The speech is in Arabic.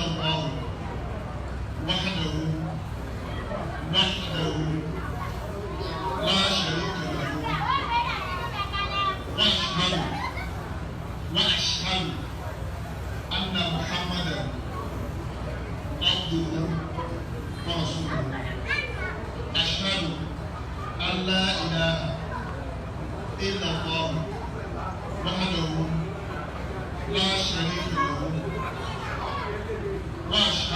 إلا الله وحده لا شريك له وأشهد أن محمدا عبده ورسوله. أشهد أن لا إله إلا الله وحده لا شريك له وأشهد